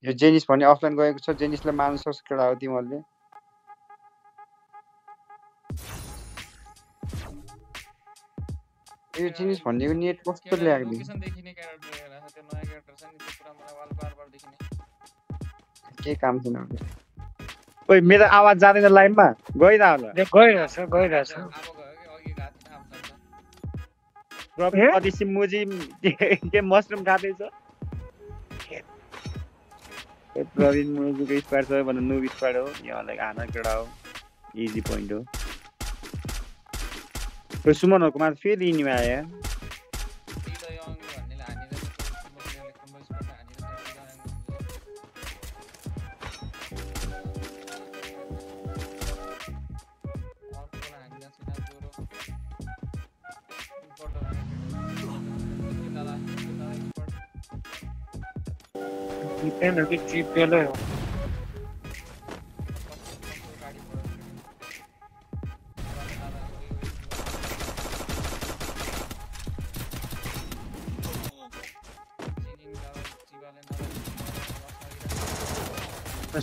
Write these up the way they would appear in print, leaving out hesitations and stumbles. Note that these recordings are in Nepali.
यो जेनिस भन्ने अफलाइन गएको छ जेनिसलाई मार्न सक्छ केटा हो तिमीहरूले यो जेनिस भन्नेको नेट कस्तो ल्याग्ने लोकेसन देखिने क्यारेक्टर हेरेर त्यो नयाँ क्यारेक्टर छ नि त्यो पुरा मलाई वाल बार देखिने के काम छैन ओइ मेरो आवाज जाँदैन लाइनमा गइरा होला गइरहेछ अब गयो कि अघि गएको थिएन अब जान्छ प्रवीण अदिसी मुजी के मसरुम खाँदैछ प्रवीण मुजीको स्क्वाड छ भन्दा नुब स्क्वाड हो यहाँलाई हाना केटा हो इजी पोइन्ट हो त्यो सुमनहरूको माथि फेरि इनिमा आयो कि चिप पेलै हो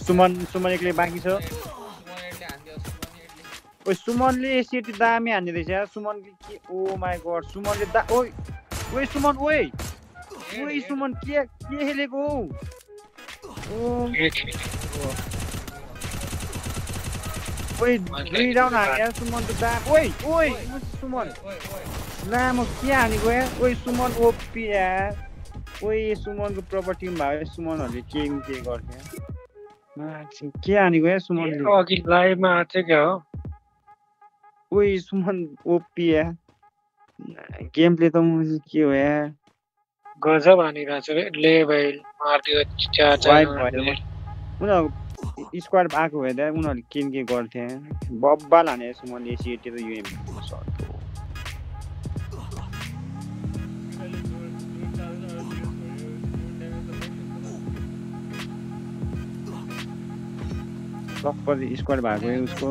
सुमन एक्लै बाँकी छ ओइ सुमनले सेटी दामी हान्ने रहेछ यार सुमनले के ओ माय गॉड सुमनले ओइ सुमन ओइ सुमन के खेलेको ओइ 2 राउन्ड हान्यो सुमन त दा ओइ सुमन लामो के हानेको यार ओइ सुमन ओपी यार ओइ सुमनको प्रपर्टी भयो सुमनहरुले के गर्थे के हानेको यार सुमनले अघि लाइभमा आथे क्या हो ओइ सुमन ओपी यार गेम प्ले त के हो यार गजब हानिरहेछ रे लेभल मार्दियो उनीहरूको स्क्वाड आएको हेर्दा उनीहरूले के गर्थे बब्बाल हाने सुमनले एसिएटी र युएम प्रपर स्क्वाड भएको उसको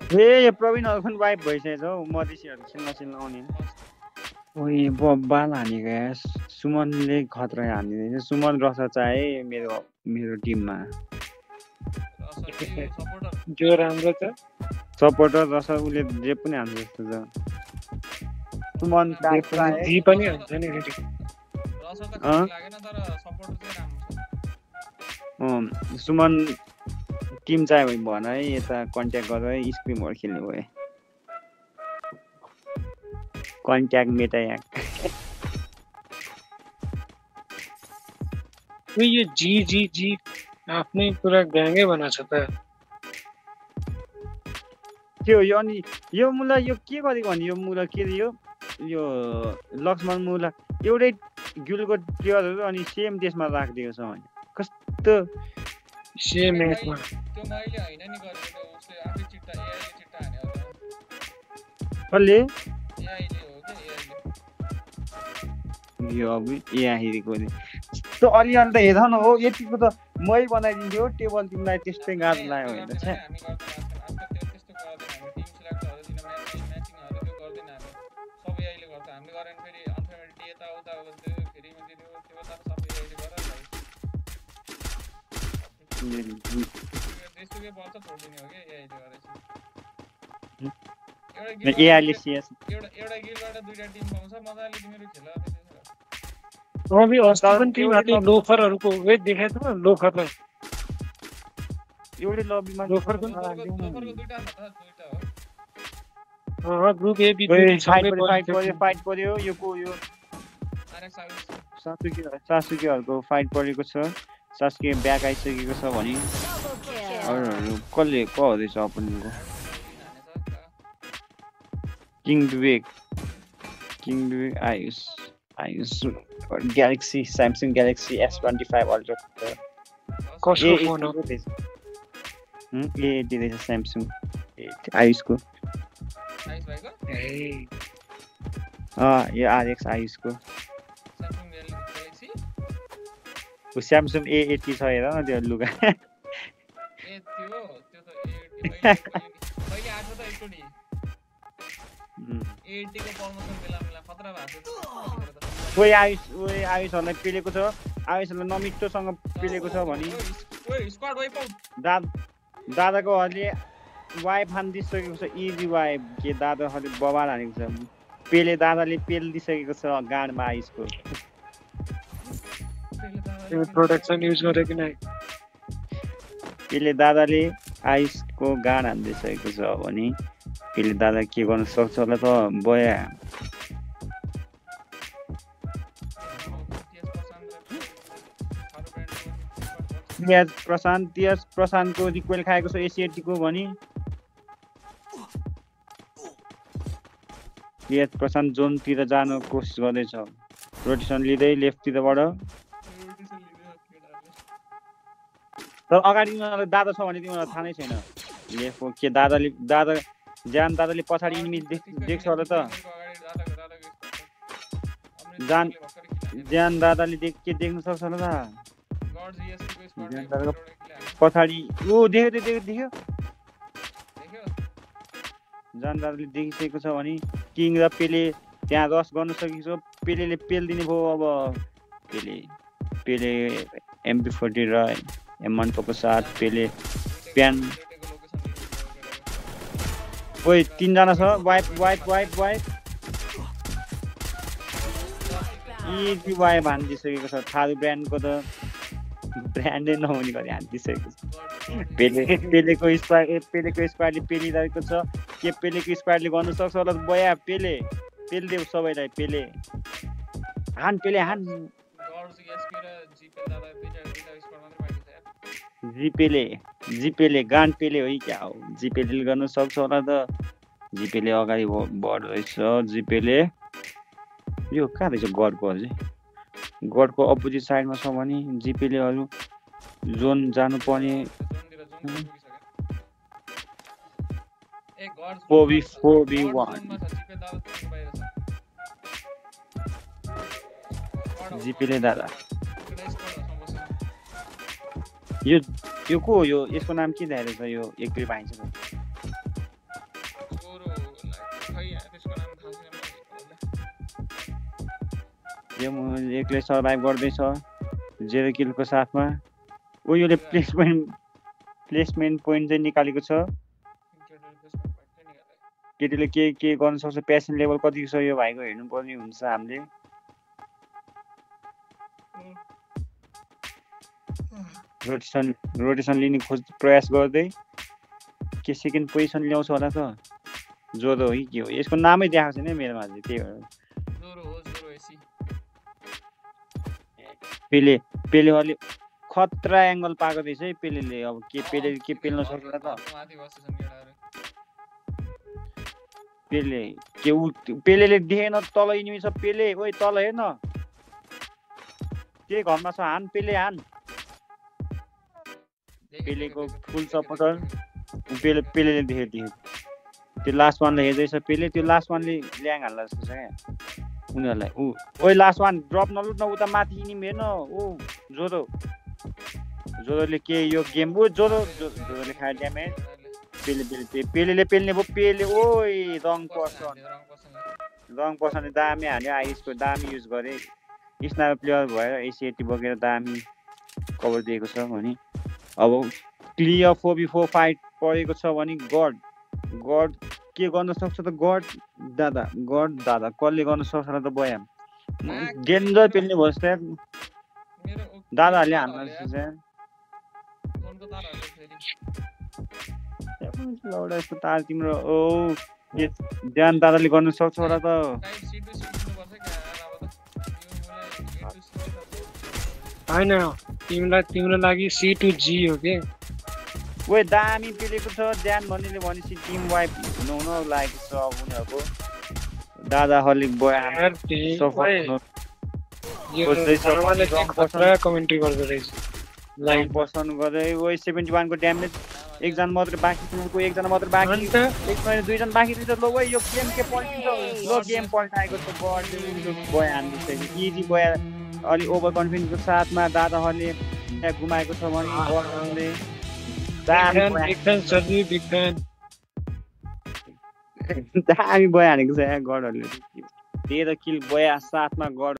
यो प्रवीणहरु पनि वाइप भइसकेछ हौ मधेसीहरु खेल्न आउने ओइ बब्बाल हानेको यार सुमनले खतरा हानिदिन्छ सुमन रस चाहे मेरो टिममा जो राम्रो छ सपोर्टर रस उले जे पनि हान्छ जस्तो छ सुमन जी पनि हुन्छ नि फेरि सुमन टिम चाहियो भन है यता कन्ट्याक्ट गरेर स्क्रिमहरु खेल्ने भयो कन्ट्याक्ट मेटा याक यो जी आफ्नै पुरा ग्याङै बनाछ त त्यो यो अनि यो मुला यो के गरेको भने यो मुला के यो लक्ष्मण मुला एउटै गिल्डको प्लेयरहरु अनि सेम देशमा राखिदिएको छ भने कस्तो सेम म्याचमा त्यो मैले हैन नि गरेको उसले आफै चिट्टा एआई ले चिट्टा हान्यो त कसले एआई ले हो के एआई ले यो अब एआई को नि त्यो अलि अन्त हेर न हो यतिको त मै बनाइदिन्थ्यो टेबल तिमीलाई त्यस्तै गाज लाग्यो हैन छ हामी गर्दैन त्यस्तो गर्दैन हामी टिम सिलेक्टहरु दिन म्याचिङहरु त्यो गर्दैन हामी सब एआई ले गर्छ हामीले गरेन फेरि अनफेमिलिटी यता उता गर्दै फेरि दिदियो त्यो त सब एआई ले गरेर त्यसैले बल्छ छोड्दिने हो के एआई ले गरेछ एआई ले सीएस एउटा गिलबाट दुईटा टिम पाउँछ मजाले तिमीहरु खेल अबि अस्ति पनि टिमहरुले लोफरहरुको वेट देखाएको छ लोफरलाई एउटै लबीमा लोफरको दुईटा छ त दुईटा हो ग्रुप ए बी फाइट पर्यो यो को यो सासुकेहरुको फाइट परेको छ सासुके ब्याक आइसकेको छ भने अरूहरु कसले हुँदैछ अपोनेन्टको king Vivek Ayush Galaxy Samsung Galaxy S25 Ultra कसको फोन हो ए दिदैछ सैमसंग आयुषको आयुष भाइको यो RX आयुषको सैमसंग ग्यालेक्सी ओ सैमसंग A80 छ हेर न त्यो लुगा ए त्यो त A80 पहिले आएको त एकचोटी 80 को प्रमोसन बेला खतरा भएको थियो ओइ आयुषहरूलाई पेलेको छ आयुषहरूलाई नमिठोसँग पेलेको छ भने ओइ स्क्वाड वाइप आउट दादाको हले वाइफ हानिदिइसकेको छ इजी वाइफ के दादाहरूले बबाल हानेको छ पेले दादाले पेलिदिइसकेको छ गाडमा आयुषको प्रोडक्सन युज गरे कि नै पेले दादाले आयुषको गाड हानिदिइसकेको छ भने पेले दादा के गर्न सक्छ होला त बया प्रशान्तको रिक्वेल खाएको छ एसिएटीको भनी प्रशान्त जोनतिर जान कोसिस गर्दैछ रोटेसन लिँदै लेफ्टतिरबाट तर अगाडि उनीहरूलाई दादा छ भने तिमीहरूलाई थाहा नै छैन लेफ्टको के दादाले पछाडि इनिमी देख्छ होला त ज्यान दादाले के देख्न सक्छ होला त पछाडि देख्यो जान दादाले देखिसकेको छ भने किङ र पेले त्यहाँ रस गर्न सकेको छ पेलेले पेलिदिने भयो अब पेले MP40 र M1को साथ पेले प्यान ओइ 3 जना छ वाइप इजी वाइप हानिदिइसकेको छ थारू ब्रान्डको त ब्रान्डै नहुने गरी हानिदिइसकेको छ पेलेको स्क्वाडले पेलिरहेको छ के पेलेको स्क्वाडले गर्न सक्छ होला बया पेलिदेऊ सबैलाई पेले हान जिपेले गान पेले हो क्या हो जिपेले गर्न सक्छ होला त जिपेले अगाडि बढ्दैछ जिपेले यो कहाँ रहेछ गडको अपोजिट साइडमा छ भने जिपेलेहरू जोन जानुपर्ने 4v1 जिपेले दादा यो को हो यो यसको नाम के दिएर छ यो एकले पाइन्छ यो एकले सर्भाइभ गर्दैछ 0 किलको साथमा ओ योले प्लेसमेन्ट पोइन्ट चाहिँ निकालेको छ केटीले के गर्न सक्छ प्यासन लेभल कति छ यो भाइको हेर्नु पर्ने हुन्छ हामीले रोटेसन लिने प्रयास गर्दै के सेकेन्ड पोजिसन ल्याउँछ होला त जोरो हो के हो यसको नामै देखाएको छैन मेरोमा चाहिँ त्यही भएर पेलेहरूले खतरा एङ्गल पाएको रहेछ है पेलेले अब के पेल्न सक्छ त पेलेले देखेन तल इनिमी छ पेले ओइ तल हेर्न के घरमा छ हान पेले हान पेलेको फुल सपोर्टर पेलेले देख्यो त्यो लास्ट वानले हेर्दैछ पेले त्यो लास्ट वानले ल्याङ हाल्ला जस्तो छ क्या उनीहरूलाई ओइ लास्ट वान ड्रप नलुट्न उता माथि इनिमी हेर्न जोरोले के यो गेम जोरोले खायो ड्यामेज पेलेले पेल्ने भयो पेले ओइ रङ पर्सन दामी हाल्यो आइसको दामी युज गरे स्नाइपर प्लेयर भएर एसिएटी बोकेर दामी कभर दिएको छ भने अब क्लियर 4v4 फाइट परेको छ भने गड के गर्न सक्छ त गड दादा कसले गर्न सक्छ र त बयाम डेन्जर पेल्ने भयो जस्तो दादाहरूले हान्न लौडा यस्तो तार तिम्रो ध्यान दादाले गर्न सक्छ होला त होइन तिम्रो लागि C2G हो के ओइ दामी पेलेको छ ध्यान भन्नेले भनेपछि टिम वाइप हुन लागेको छ अब उनीहरूको दादाहरूले कमेन्ट्री गर्दै रहेछ लाइन पर्सन गर्दै ओइ 71 को ड्यामेज एकजना मात्र बाँकी एकजना मात्र बाँकी दुईजना बाँकी रहेछ ल ओइ यो गेम के पल्टिन्छ लो गेम पल्टाएको छ बया हान्दैछ इजी बया अलि ओभर कन्फिडेन्सको साथमा दादाहरूले त्यहाँ गुमाएको छ भने दामी बया हानेको छ यहाँ गडहरूले 13 किल बया साथमा गड